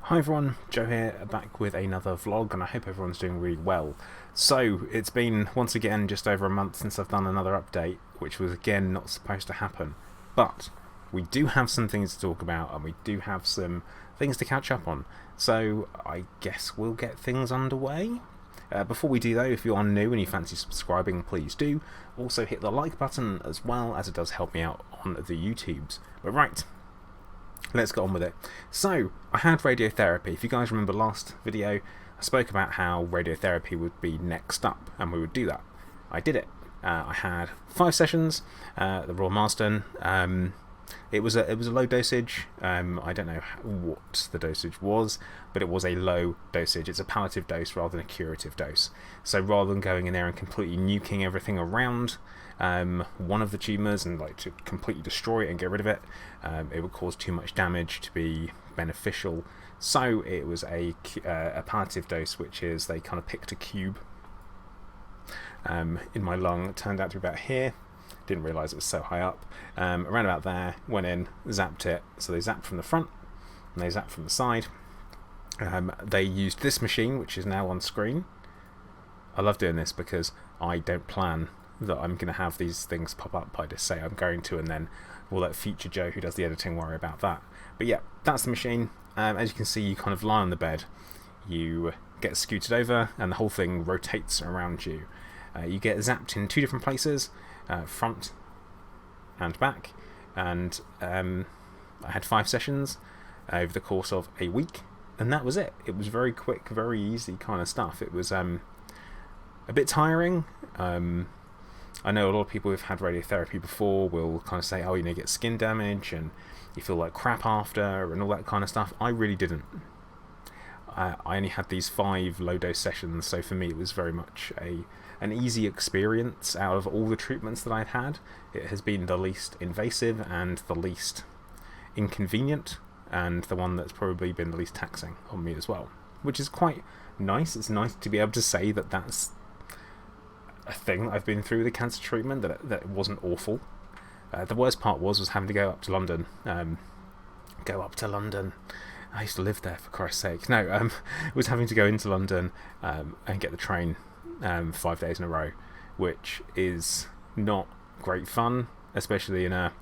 Hi everyone, Joe here, back with another vlog, and I hope everyone's doing really well. So, it's been once again just over a month since I've done another update, which was again not supposed to happen. But we do have some things to talk about, and we do have some things to catch up on. So, I guess we'll get things underway. Before we do though, if you are new and you fancy subscribing, please do. Also hit the like button as well, as it does help me out on the YouTubes. But right, let's get on with it. So, I had radiotherapy. If you guys remember last video, I spoke about how radiotherapy would be next up, and we would do that. I did it. I had 5 sessions, the Royal Marsden. It was a low dosage. I don't know what the dosage was, but it was a low dosage. It's a palliative dose rather than a curative dose. So rather than going in there and completely nuking everything around one of the tumours and like to completely destroy it and get rid of it, it would cause too much damage to be beneficial. So it was a palliative dose, which is they kind of picked a cube in my lung. It turned out to be about here. Didn't realise it was so high up. Around about there, went in, zapped it. So they zapped from the front and they zapped from the side. They used this machine, which is now on screen. I love doing this because I don't plan that I'm going to have these things pop up. I just say I'm going to, and then we'll let future Joe, who does the editing, worry about that. But yeah, that's the machine. As you can see, you kind of lie on the bed. You get scooted over, and the whole thing rotates around you. You get zapped in 2 different places. Front and back, and I had 5 sessions over the course of a week, and that was it. It was very quick, very easy kind of stuff. It was a bit tiring. I know a lot of people who've had radiotherapy before will kind of say, oh, you get skin damage and you feel like crap after and all that kind of stuff. I really didn't. I only had these 5 low dose sessions, so for me it was very much an easy experience. Out of all the treatments that I've had, it has been the least invasive and the least inconvenient, and the one that's probably been the least taxing on me as well, which is quite nice. It's nice to be able to say that that's a thing I've been through, the cancer treatment, that it wasn't awful. The worst part was having to go up to London. I used to live there, for Christ's sake. No, was having to go into London and get the train 5 days in a row, which is not great fun, especially in a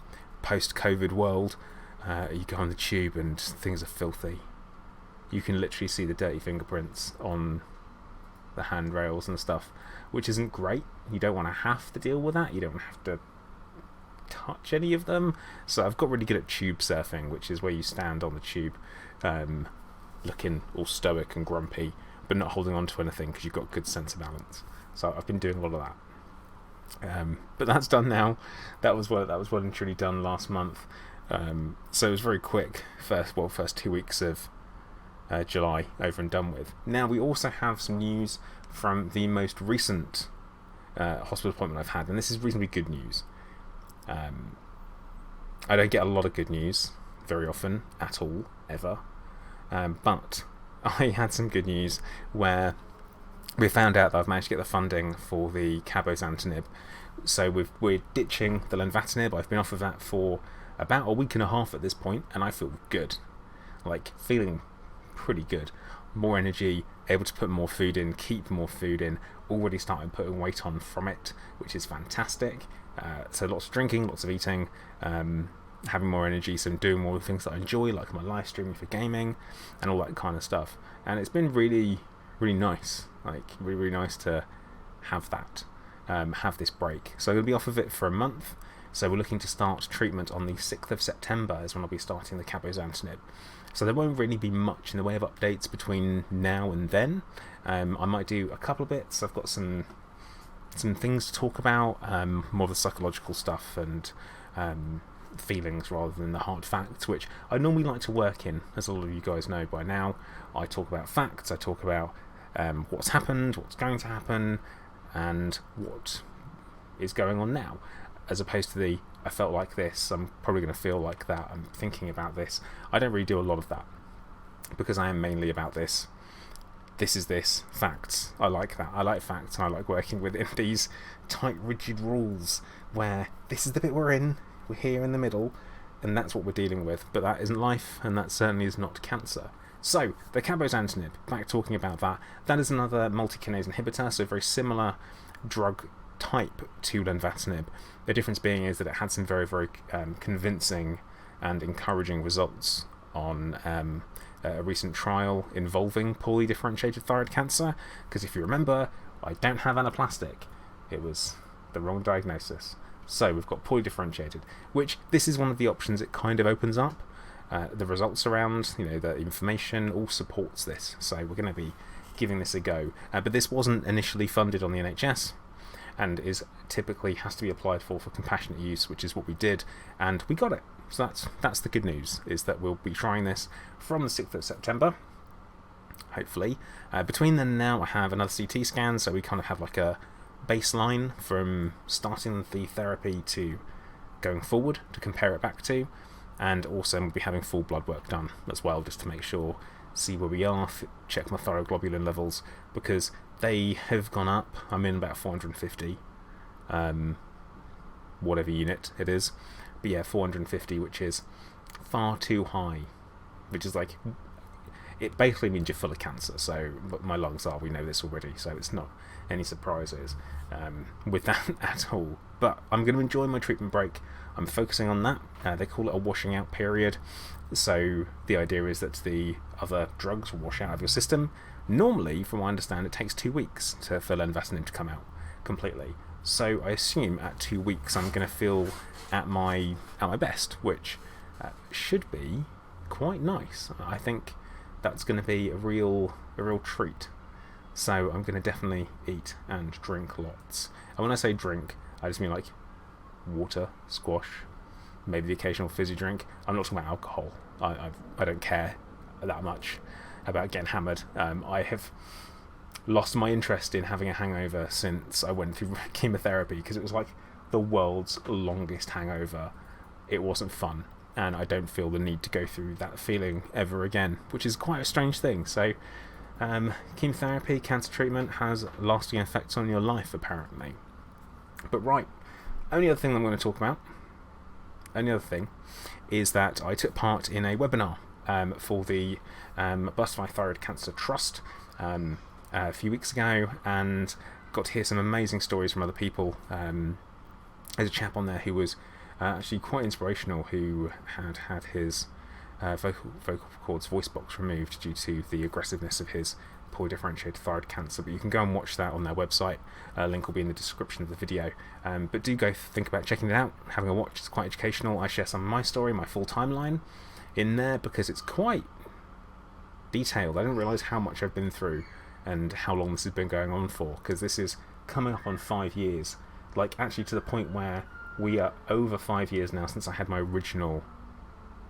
post-COVID world. You go on the tube and things are filthy. You can literally see the dirty fingerprints on the handrails and stuff, which isn't great. You don't want to have to deal with that. You don't have to touch any of them. So I've got really good at tube surfing, which is where you stand on the tube looking all stoic and grumpy, but not holding on to anything because you've got good sense of balance. So I've been doing a lot of that. But that's done now. That was well and truly done last month. So it was very quick. First 2 weeks of July over and done with. Now we also have some news from the most recent hospital appointment I've had, and this is reasonably good news. I don't get a lot of good news very often at all, ever. But I had some good news where we found out that I've managed to get the funding for the cabozantinib. So we're ditching the lenvatinib. I've been off of that for about a week and a half at this point, and I feel good. Feeling pretty good. More energy, able to put more food in, keep more food in, already started putting weight on from it, which is fantastic. So lots of drinking, lots of eating, having more energy, so I'm doing more things that I enjoy, like my live streaming for gaming and all that kind of stuff. And it's been really, really nice. Really, really nice to have that, have this break. So I'm going to be off of it for a month. So we're looking to start treatment on the 6th of September is when I'll be starting the cabozantinib. So there won't really be much in the way of updates between now and then. I might do a couple of bits. I've got some things to talk about, more of the psychological stuff and feelings rather than the hard facts, which I normally like to work in. As a lot of you guys know by now, I talk about facts, I talk about what's happened, what's going to happen, and what is going on now, as opposed to I felt like this, I'm probably going to feel like that, I'm thinking about this. I don't really do a lot of that, because I am mainly about this is this, facts. I like that. I like facts, and I like working within these tight, rigid rules where this is the bit we're here in the middle, and that's what we're dealing with. But that isn't life, and that certainly is not cancer. So, the cabozantinib, back talking about that, that is another multi-kinase inhibitor, so very similar drug type to lenvatinib. The difference being is that it had some very, very convincing and encouraging results on a recent trial involving poorly differentiated thyroid cancer, because if you remember, I don't have anaplastic. It was the wrong diagnosis. So we've got poorly differentiated, which this is one of the options it kind of opens up. The results around, the information all supports this. So we're going to be giving this a go. But this wasn't initially funded on the NHS and is typically has to be applied for compassionate use, which is what we did, and we got it. So that's the good news, is that we'll be trying this from the 6th of September, hopefully. Between then and now, I have another CT scan, so we kind of have like a baseline from starting the therapy to going forward to compare it back to, and also we'll be having full blood work done as well, just to make sure, see where we are, check my thyroglobulin levels, because they have gone up. I'm in about 450, whatever unit it is, but yeah, 450, which is far too high, which is like, it basically means you're full of cancer. So my lungs are, we know this already, so it's not any surprises with that at all. But I'm going to enjoy my treatment break. I'm focusing on that. They call it a washing out period, so the idea is that the other drugs will wash out of your system. Normally, from what I understand, it takes 2 weeks for lenvatinib to come out completely. So I assume at 2 weeks I'm going to feel at my best, which should be quite nice. I think that's going to be a real treat. So I'm going to definitely eat and drink lots. And when I say drink, I just mean like water, squash, maybe the occasional fizzy drink. I'm not talking about alcohol. I don't care that much about getting hammered. I have lost my interest in having a hangover since I went through chemotherapy, because it was like the world's longest hangover. It wasn't fun, and I don't feel the need to go through that feeling ever again, which is quite a strange thing. So chemotherapy, cancer treatment, has lasting effects on your life, apparently. But right, only other thing I'm going to talk about, is that I took part in a webinar for the Butterfly Thyroid Cancer Trust a few weeks ago, and got to hear some amazing stories from other people. There's a chap on there who was actually quite inspirational, who had his vocal cords voice box removed due to the aggressiveness of his poorly differentiated thyroid cancer. But you can go and watch that on their website. Link will be in the description of the video. But do go think about checking it out, having a watch. It's quite educational. I share some of my story, my full timeline in there, because it's quite detailed. I didn't realise how much I've been through and how long this has been going on for, because this is coming up on 5 years, like actually to the point where we are over 5 years now since I had my original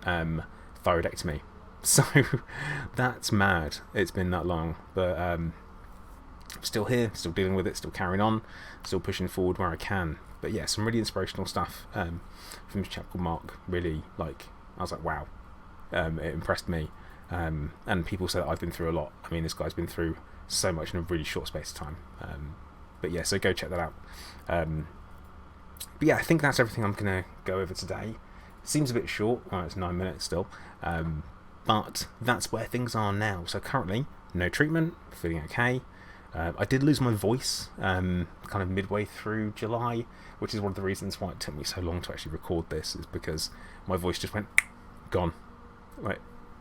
thyroidectomy. So that's mad. It's been that long, but I'm still here, still dealing with it, still carrying on, still pushing forward where I can. But yeah, some really inspirational stuff from this chap called Mark. Really, like, I was like, wow, it impressed me. And people say that I've been through a lot. I mean, this guy's been through so much in a really short space of time. But yeah, so go check that out. But yeah, I think that's everything I'm going to go over today. Seems a bit short. Well, it's 9 minutes still. But that's where things are now. So currently, no treatment, feeling okay. I did lose my voice kind of midway through July, which is one of the reasons why it took me so long to actually record this, is because my voice just went, gone. Like,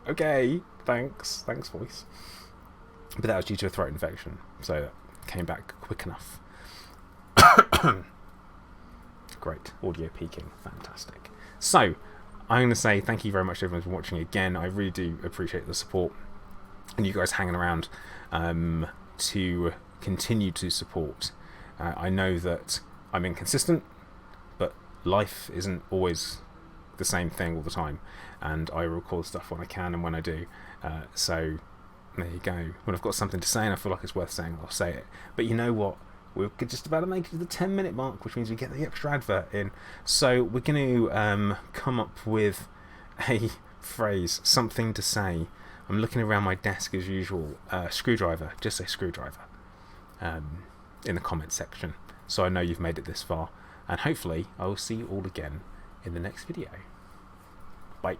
okay, thanks voice. But that was due to a throat infection, so that came back quick enough. Great, audio peaking, fantastic. So, I'm going to say thank you very much to everyone for watching again. I really do appreciate the support and you guys hanging around to continue to support. I know that I'm inconsistent, but life isn't always the same thing all the time, and I record stuff when I can and when I do. So there you go. When I've got something to say and I feel like it's worth saying, I'll say it. But you know what? We're just about to make it to the 10-minute mark, which means we get the extra advert in. So we're going to come up with a phrase, something to say. I'm looking around my desk as usual. Screwdriver. Just say screwdriver in the comments section, so I know you've made it this far. And hopefully I will see you all again in the next video. Bye.